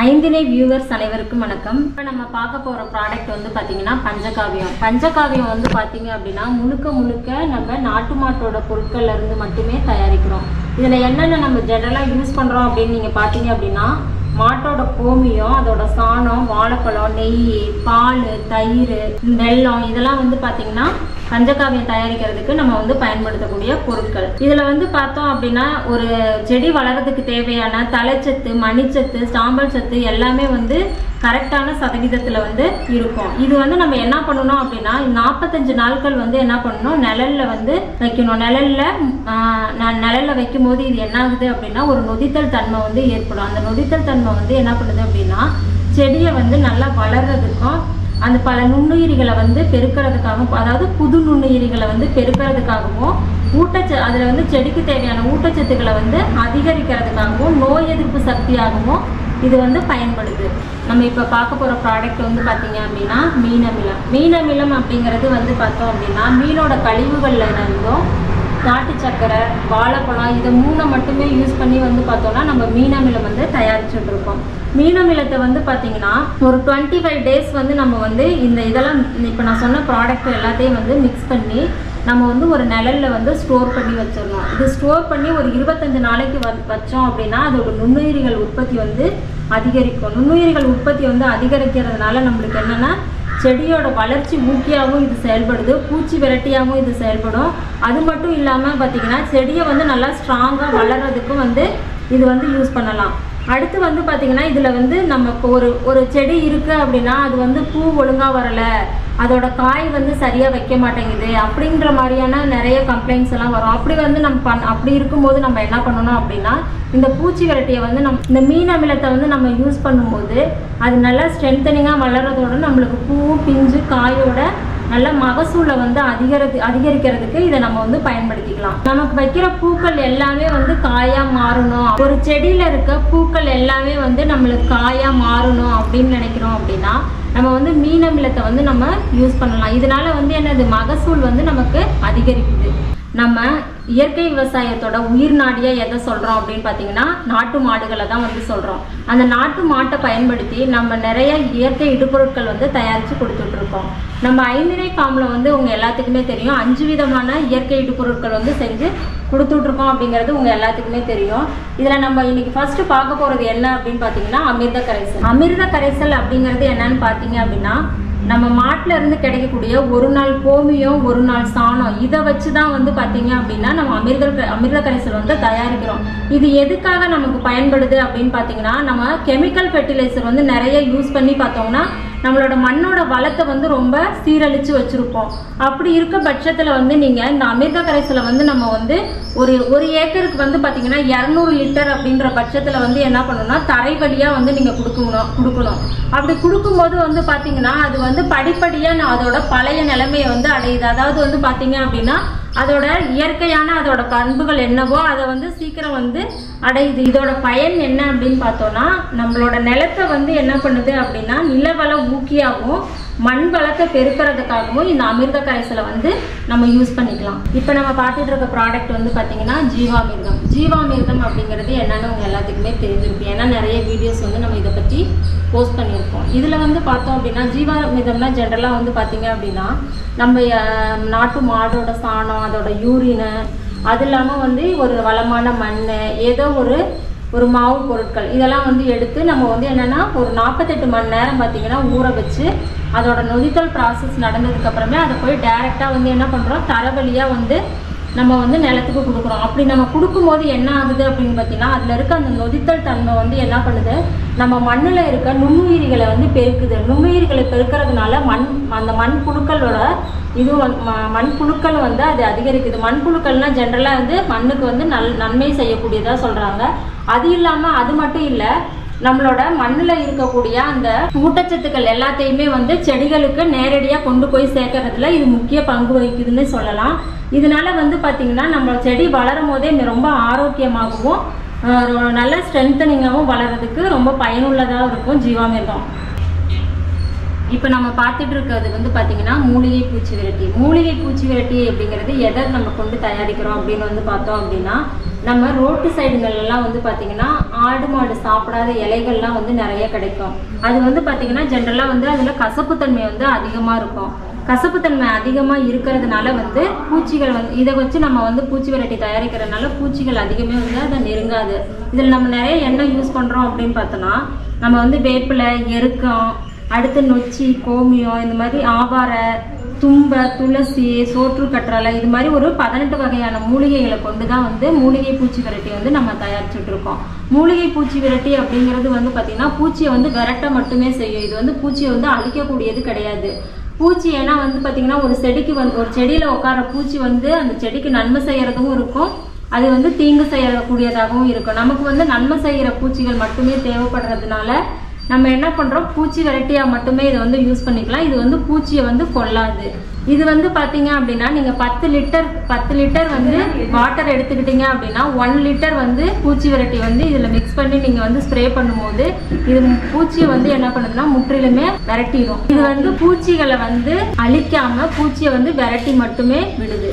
ஐந்தினை viewers அனைவருக்கும் வணக்கம். இப்போ நம்ம பார்க்க போகிற ப்ராடக்ட் வந்து பார்த்தீங்கன்னா பஞ்சகாவியம். பஞ்சகாவியம் வந்து பார்த்தீங்க அப்படின்னா முழுக்க நம்ம நாட்டு மாட்டோட பொருட்கள்ல இருந்து மட்டுமே தயாரிக்கிறோம். இதில் என்னென்ன நம்ம ஜெனரலாக யூஸ் பண்ணுறோம் அப்படின்னு நீங்கள் பார்த்தீங்க அப்படின்னா மாட்டோட கோமியம், அதோட சாணம், வாழைப்பழம், நெய், பால், தயிர், வெல்லம் இதெல்லாம் வந்து பார்த்தீங்கன்னா பஞ்சகாவியம் தயாரிக்கிறதுக்கு நம்ம வந்து பயன்படுத்தக்கூடிய பொருட்கள். இதில் வந்து பார்த்தோம் அப்படின்னா ஒரு செடி வளர்கிறதுக்கு தேவையான தலைச்சத்து, மணிச்சத்து, சாம்பல் சத்து எல்லாமே வந்து கரெக்டான சதவீதத்தில் வந்து இருக்கும். இது வந்து நம்ம என்ன பண்ணணும் அப்படின்னா 45 நாட்கள் வந்து என்ன பண்ணணும், நிழலில் வந்து வைக்கணும். நிழலில் வைக்கும் போது இது என்ன ஆகுது அப்படின்னா ஒரு நொதித்தல் தன்மை வந்து ஏற்படும். அந்த நொதித்தல் தன்மை வந்து என்ன பண்ணுது அப்படின்னா செடியை வந்து நல்லா வளர்றதுக்கும் அந்த பல நுண்ணுயிரிகளை வந்து பெருக்கிறதுக்காகவும், அதாவது புது நுண்ணுயிரிகளை வந்து பெருக்கிறதுக்காகவும், அதில் வந்து செடிக்கு தேவையான ஊட்டச்சத்துக்களை வந்து அதிகரிக்கிறதுக்காகவும், நோய் எதிர்ப்பு சக்தியாகவும் இது வந்து பயன்படுது. நம்ம இப்போ பார்க்க போகிற ப்ராடக்ட் வந்து பார்த்தீங்க அப்படின்னா மீனமிலம். மீனமிலம் அப்படிங்கிறது வந்து பார்த்தோம் அப்படின்னா மீனோட கழிவுகளில் இருந்தும் நாட்டு சக்கரை, வாழைப்பழம் இதை 3 மட்டுமே யூஸ் பண்ணி வந்து பார்த்தோம்னா நம்ம மீனமிலம் வந்து தயாரிச்சுட்டு இருக்கோம். மீனமிலத்தை வந்து பார்த்தீங்கன்னா ஒரு 25 டேஸ் வந்து நம்ம வந்து இதெல்லாம் இப்போ நான் சொன்ன ப்ராடக்ட் எல்லாத்தையும் வந்து மிக்ஸ் பண்ணி நம்ம வந்து ஒரு நிழலில் வந்து ஸ்டோர் பண்ணி வச்சிடணும். இது ஸ்டோர் பண்ணி ஒரு 25 நாளைக்கு வச்சோம் அப்படின்னா அதோட நுண்ணுயிரிகள் உற்பத்தி வந்து அதிகரிக்கும். நுண்ணுயிரிகள் உற்பத்தி வந்து அதிகரிக்கிறதுனால நம்மளுக்கு என்னென்னா செடியோட வளர்ச்சி ஊக்கியாகவும் இது செயல்படுது, பூச்சி விரட்டியாகவும் இது செயல்படும். அது மட்டும் இல்லாமல் பார்த்திங்கன்னா செடியை வந்து நல்லா ஸ்ட்ராங்காக வளர்கிறதுக்கும் வந்து இது வந்து யூஸ் பண்ணலாம். அடுத்து வந்து பார்த்திங்கன்னா இதில் வந்து நம்ம இப்போ ஒரு செடி இருக்குது அப்படின்னா அது வந்து பூ ஒழுங்காக வரலை, அதோட காய் வந்து சரியாக வைக்க மாட்டேங்குது அப்படின்ற மாதிரியான நிறைய கம்ப்ளைண்ட்ஸ் எல்லாம் வரும். அப்படி வந்து அப்படி இருக்கும்போது நம்ம என்ன பண்ணணும் அப்படின்னா இந்த பூச்சி விரட்டியை வந்து இந்த மீன் அமிலத்தை வந்து நம்ம யூஸ் பண்ணும்போது அது நல்லா ஸ்ட்ரென்தனிங்காக வளர்கிறதோட நம்மளுக்கு பூ, பிஞ்சு, காயோட நல்ல மகசூலை வந்து அதிகரிக்கிறதுக்கு இதை நம்ம வந்து பயன்படுத்திக்கலாம். நமக்கு வைக்கிற பூக்கள் எல்லாமே வந்து காயா மாறணும், ஒரு செடியில இருக்க பூக்கள் எல்லாமே வந்து நம்மளுக்கு காயா மாறணும் அப்படின்னு நினைக்கிறோம் அப்படின்னா நம்ம வந்து மீன் அமிலத்தை வந்து நம்ம யூஸ் பண்ணலாம். இதனால வந்து என்னது மகசூல் வந்து நமக்கு அதிகரிக்குது. நம்ம இயற்கை விவசாயத்தோட உயிர் நாடியாக எதை சொல்கிறோம் அப்படின்னு பார்த்தீங்கன்னா நாட்டு மாடுகளை தான் வந்து சொல்கிறோம். அந்த நாட்டு மாட்டை பயன்படுத்தி நம்ம நிறைய இயற்கை இடுபொருட்கள் வந்து தயாரித்து கொடுத்துட்ருக்கோம். நம்ம ஐந்தினை ஃபார்மில் வந்து உங்கள் எல்லாத்துக்குமே தெரியும் 5 விதமான இயற்கை இடுபொருட்கள் வந்து செஞ்சு கொடுத்துட்ருக்கோம் அப்படிங்கிறது உங்கள் எல்லாத்துக்குமே தெரியும். இதில் நம்ம இன்னைக்கு ஃபஸ்ட்டு பார்க்க போகிறது என்ன அப்படின்னு பார்த்தீங்கன்னா அமிர்த கரைசல். அமிர்த கரைசல் அப்படிங்கிறது என்னன்னு பார்த்தீங்க அப்படின்னா நம்ம மாட்டில் இருந்து கிடைக்கக்கூடிய ஒரு நாள் கோமியம், ஒரு நாள் சாணம் இதை வச்சு தான் வந்து பார்த்தீங்க அப்படின்னா நம்ம அமிர்த கரைசல் வந்து தயாரிக்கிறோம். இது எதுக்காக நமக்கு பயன்படுது அப்படின்னு பார்த்தீங்கன்னா நம்ம கெமிக்கல் ஃபெர்டிலைசர் வந்து நிறைய யூஸ் பண்ணி பார்த்தோம்னா நம்மளோட மண்ணோட வளத்தை வந்து ரொம்ப சீரழிச்சு வச்சுருப்போம். அப்படி இருக்க பட்சத்தில் வந்து நீங்கள் இந்த அமிர்த கரைசலை வந்து நம்ம வந்து ஒரு ஏக்கருக்கு வந்து பார்த்தீங்கன்னா 200 லிட்டர் அப்படின்ற பட்சத்தில் வந்து என்ன பண்ணணும்னா தரை வழியாக வந்து நீங்கள் கொடுக்கணும். அப்படி கொடுக்கும்போது வந்து பார்த்தீங்கன்னா அது வந்து படிப்படியாக அதோட பழைய நிலைமையை வந்து அடையுது. அதாவது வந்து பார்த்தீங்க அப்படின்னா அதோட இயற்கையான அதோட பண்புகள் என்னவோ அதை வந்து சீக்கிரம் வந்து அடையுது. இதோட பயன் என்ன அப்படின்னு பார்த்தோம்னா நம்மளோட நிலத்தை வந்து என்ன பண்ணுது அப்படின்னா நிலவள ஊக்கியாகவும் மண் வளத்தை பெருக்கிறதுக்காகவும் இந்த அமிர்த கரைசலை வந்து நம்ம யூஸ் பண்ணிக்கலாம். இப்போ நம்ம பார்த்துட்டு இருக்க ப்ராடக்ட் வந்து பார்த்தீங்கன்னா ஜீவாமிர்தம். ஜீவாமிர்தம் அப்படிங்கிறது என்னன்னு உங்கள் எல்லாத்துக்குமே தெரிஞ்சிருக்கு. ஏன்னா நிறைய வீடியோஸ் வந்து நம்ம இதை பற்றி போஸ்ட் பண்ணியிருக்கோம். இதில் வந்து பார்த்தோம் அப்படின்னா ஜீவாமிர்தம்னா ஜென்ரலாக வந்து பார்த்தீங்க அப்படின்னா நம்ம நாட்டு மாடோட சாணம், அதோட யூரினு, அது இல்லாமல் வந்து ஒரு வளமான மண், ஏதோ ஒரு மாவு பொருட்கள் இதெல்லாம் வந்து எடுத்து நம்ம வந்து என்னென்னா ஒரு 48 மணி நேரம் பார்த்திங்கன்னா ஊற வச்சு அதோட நொதித்தல் ப்ராசஸ் நடந்ததுக்கப்புறமே அதை போய் டைரெக்டாக வந்து என்ன பண்ணுறோம் தரவழியாக வந்து நம்ம வந்து நிலத்துக்கு கொடுக்குறோம். அப்படி நம்ம கொடுக்கும்போது என்ன ஆகுது அப்படின்னு பார்த்தீங்கன்னா அதில் இருக்க அந்த நொதித்தல் தன்மை வந்து என்ன பண்ணுது நம்ம மண்ணில் இருக்க நுண்ணுயிரிகளை வந்து பெருக்குது. நுண்ணுயிரிகளை பெருக்கிறதுனால அந்த மண்புழுக்களோட மண்புழுக்கள் வந்து அது அதிகரிக்குது. மண்புழுக்கள்னால் ஜென்ரலாக வந்து மண்ணுக்கு வந்து நன்மை செய்யக்கூடியதாக சொல்கிறாங்க. அது இல்லாமல் அது மட்டும் இல்லை நம்மளோட மண்ணில் இருக்கக்கூடிய அந்த ஊட்டச்சத்துக்கள் எல்லாத்தையுமே வந்து செடிகளுக்கு நேரடியாக கொண்டு போய் சேர்க்கறதுல இது முக்கிய பங்கு வகிக்குதுன்னு சொல்லலாம். இதனால வந்து பார்த்தீங்கன்னா நம்ம செடி வளரும் போதே ரொம்ப ஆரோக்கியமாகவும் நல்ல ஸ்ட்ரென்தனிங்காகவும் வளர்கிறதுக்கு ரொம்ப பயனுள்ளதாக இருக்கும் ஜீவாமிர்தம். இப்போ நம்ம பார்த்துட்டு இருக்கிறது வந்து பார்த்தீங்கன்னா மூலிகை பூச்சி விரட்டி. மூலிகை பூச்சி விரட்டி அப்படிங்கிறது எதை நம்ம கொண்டு தயாரிக்கிறோம் அப்படின்னு வந்து பார்த்தோம் அப்படின்னா, நம்ம ரோட்டு சைடுங்கள்லாம் வந்து பார்த்தீங்கன்னா ஆடு மாடு சாப்பிடாத இலைகள்லாம் வந்து நிறைய கிடைக்கும். அது வந்து பார்த்தீங்கன்னா ஜென்ரலாக வந்து அதில் கசப்புத்தன்மை வந்து அதிகமாக இருக்கும். கசப்புத்தன்மை அதிகமாக இருக்கிறதுனால வந்து பூச்சிகள் வந்து இதை வச்சு நம்ம வந்து பூச்சி விரட்டி தயாரிக்கிறதுனால பூச்சிகள் அதிகமே வந்து அதை நெருங்காது. இதில் நம்ம நிறைய எண்ணெய் யூஸ் பண்ணுறோம் அப்படின்னு பார்த்தோன்னா, நம்ம வந்து வேப்பிலை, எருக்கம், அடுத்து நொச்சி, கோமியம், இந்த மாதிரி ஆவாரை, தும்பை, துளசி, சோற்று கற்றாழை, இது மாதிரி ஒரு 18 வகையான மூலிகைகளை கொண்டு தான் வந்து மூலிகை பூச்சி விரட்டி வந்து நம்ம தயாரிச்சுட்டு இருக்கோம். மூலிகை பூச்சி விரட்டி அப்படிங்கிறது வந்து பார்த்தீங்கன்னா பூச்சியை வந்து விரட்ட மட்டுமே செய்யும். இது வந்து பூச்சியை வந்து அழிக்கக்கூடியது கிடையாது. பூச்சி ஏன்னா வந்து பார்த்தீங்கன்னா ஒரு செடிக்கு வந்து ஒரு செடியில் உட்கார பூச்சி வந்து அந்த செடிக்கு நன்மை செய்யறதும் இருக்கும், அது வந்து தீங்கு செய்யக்கூடியதாகவும் இருக்கும். நமக்கு வந்து நன்மை செய்கிற பூச்சிகள் மட்டுமே தேவைப்படுறதுனால நம்ம என்ன பண்ணுறோம், பூச்சி வெரைட்டியாக மட்டுமே இதை வந்து யூஸ் பண்ணிக்கலாம். இது வந்து பூச்சியை வந்து கொல்லாது. இது வந்து பார்த்தீங்க அப்படின்னா நீங்கள் 10 லிட்டர் வந்து வாட்டர் எடுத்துக்கிட்டீங்க அப்படின்னா 1 லிட்டர் வந்து பூச்சி வெரைட்டி வந்து இதில் மிக்ஸ் பண்ணி நீங்கள் வந்து ஸ்ப்ரே பண்ணும்போது இது பூச்சியை வந்து என்ன பண்ணுதுன்னா முற்றிலுமே விரட்டிடும். இது வந்து பூச்சிகளை வந்து அழிக்காம பூச்சியை வந்து விரட்டி மட்டுமே விடுது.